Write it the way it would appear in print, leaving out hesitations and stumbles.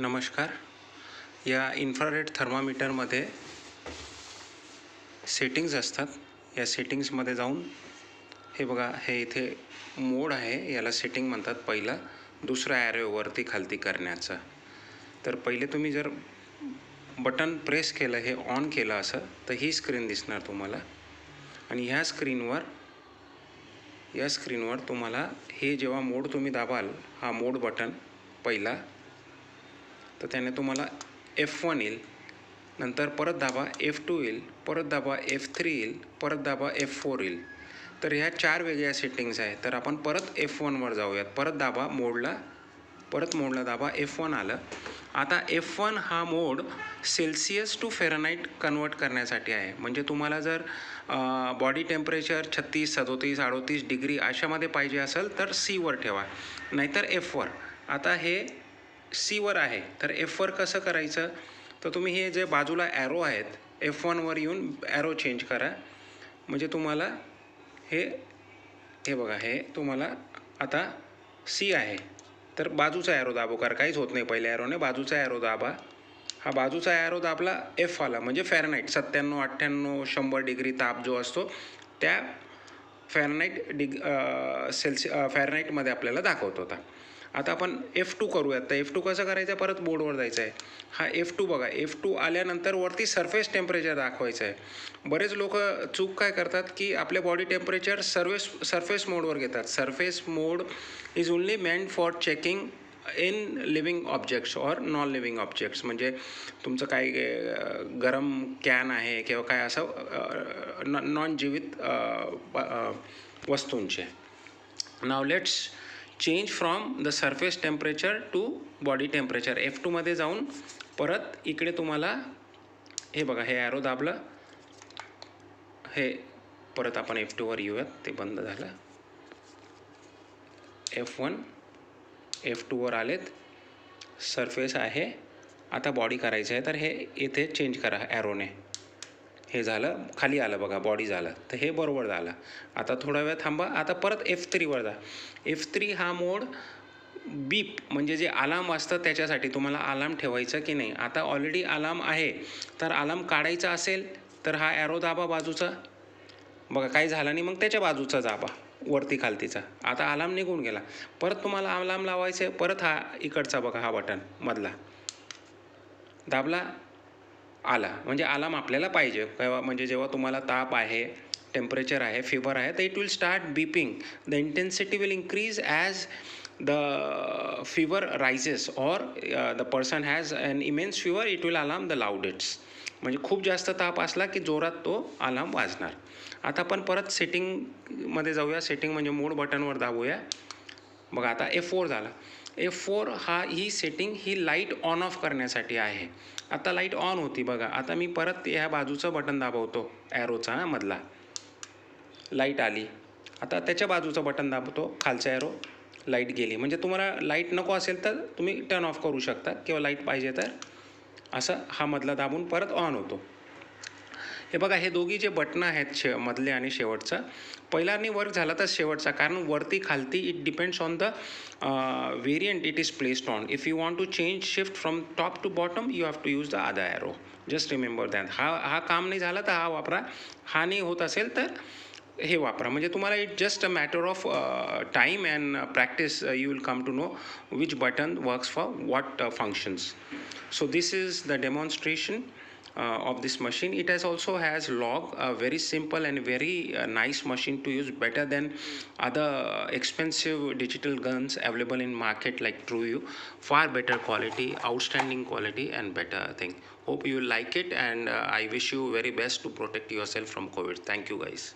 नमस्कार. या infrared थर्मामीटरमध्ये settings असतात. या सेटिंग्समध्ये जाऊन हे बघा, हे इथे मोड आहे, याला सेटिंग म्हणतात. पहिला दुसरा ॲरो वरती खालती करण्याचं. तर पहिले तुम्ही जर बटन प्रेस केलं, हे ऑन केलं असं, तर ही स्क्रीन दिसणार तुम्हाला. आणि ह्या स्क्रीनवर तुम्हाला हे जेव्हा मोड तुम्ही दाबाल, हा मोड बटन पहिला, तर त्याने तुम्हाला F1 येईल, नंतर परत दाबा F2 येईल, परत दाबा F3 येईल, परत दाबा F4 येईल. तर ह्या 4 वेगळ्या सेटिंग्स आहेत. तर आपण परत F1वर जाऊयात. परत दाबा मोडला दाबा, F1 आलं. आता F1 हा मोड सेल्सिअस टू फेरनाईट कन्वर्ट करण्यासाठी आहे. म्हणजे तुम्हाला जर बॉडी टेम्परेचर 36, 37, 38 डिग्री अशामध्ये पाहिजे असेल तर Cवर ठेवा, नाहीतर Fवर. आता हे Cवर आहे, तर Fवर कसं करायचं, तर तुम्ही हे जे बाजूला ॲरो आहेत, F1वर येऊन ॲरो चेंज करा. म्हणजे तुम्हाला हे बघा, हे तुम्हाला आता C आहे, तर बाजूचा ॲरो दाबो, कारण काहीच होत नाही पहिल्या ॲरोने. बाजूचा ॲरो दाबा. हा बाजूचा ॲरो दाबला, F आला, म्हणजे फेरनाईट 97, 98, 100 डिग्री ताप जो असतो त्या फेरनाईटमध्ये आपल्याला दाखवत होता. आता आपण F2 करूयात. तर F2 कसं करायचं, परत बोर्डवर जायचं आहे. हा F2 बघा, F2 आल्यानंतर वरती सरफेस टेम्परेचर दाखवायचं आहे. बरेच लोक चूक काय करतात की आपले बॉडी टेम्परेचर सरफेस मोडवर घेतात. Surface mode is only meant for checking in living objects or non living objects. म्हणजे तुमचं काही गरम कॅन आहे किंवा काय असं नॉन जीवित वस्तूंचे. नाव let's change from the surface temperature to body temperature. F2मध्ये जाऊन परत इकडे तुम्हाला हे बघा, हे ॲरो दाबलं, हे परत आपण F2वर येऊयात. ते बंद झालं. F1, F2वर आलेत, सरफेस आहे. आता बॉडी करायचं आहे, तर हे इथे चेंज करा ॲरोने. हे झालं, खाली आलं बघा, बॉडी झालं, तर हे बरोबर झालं. आता थोडा वेळ थांबा. आता परत F3वर जा. F3 हा मोड बीप, म्हणजे जे अलार्म वाजतं त्याच्यासाठी. तुम्हाला अलार्म ठेवायचं की नाही. आता ऑलरेडी अलार्म आहे, तर अलार्म काढायचा असेल तर हा ॲरो दाबा बाजूचा. बघा, काही झालं नाही, मग त्याच्या बाजूचा दाबा वरती खालतीचा. आता अलार्म निघून गेला. परत तुम्हाला अलार्म लावायचं आहे, परत हा इकडचा बघा, हा बटन मधला दाबला, आला. म्हणजे अलार्म आपल्याला पाहिजे म्हणजे जेव्हा तुम्हाला ताप आहे, टेम्परेचर आहे, फीवर आहे, तर it will start beeping. The intensity will increase as the fever rises or the person has an immense fever, it will alarm the loudest. म्हणजे खूप जास्त ताप असला की जोरात तो अलार्म वाजणार. आता आपण परत सेटिंगमध्ये जाऊया. सेटिंग म्हणजे मोड बटनवर दाबूया. बघा, आता F4 झाला. F4 he setting he light on off करण्यासाठी आहे. आता लाईट ऑन होती बघा. आता मी परत ह्या बाजूचं बटन दाबवतो, ॲरोचा मधला, लाईट आली. आता त्याच्या बाजूचं बटन दाबतो, खालचा ॲरो, लाईट गेली. म्हणजे तुम्हाला लाईट नको असेल तर तुम्ही टर्न ऑफ करू शकता, किंवा लाईट पाहिजे तर असं हा मधला दाबून परत ऑन होतो. हे बघा, हे दोघी जे बटणं आहेत, मधले आणि शेवटचं, पहिल्याने वर्क झाला तर शेवटचा, कारण वरती खालती it depends on the variant it is placed on. If you want to change shift from top to bottom, you have to use the other arrow. Just remember that. हा काम नाही झाला तर हा वापरा, हा नाही होत असेल तर हे वापरा. म्हणजे तुम्हाला it just a matter of time and practice, you will come to know which button works for what functions. So this is the demonstration of this machine. It also has log, a very simple and very nice machine to use, better than other expensive digital guns available in market like TrueView. Far better quality, outstanding quality, and better thing. Hope you like it, and I wish you very best to protect yourself from COVID. Thank you guys.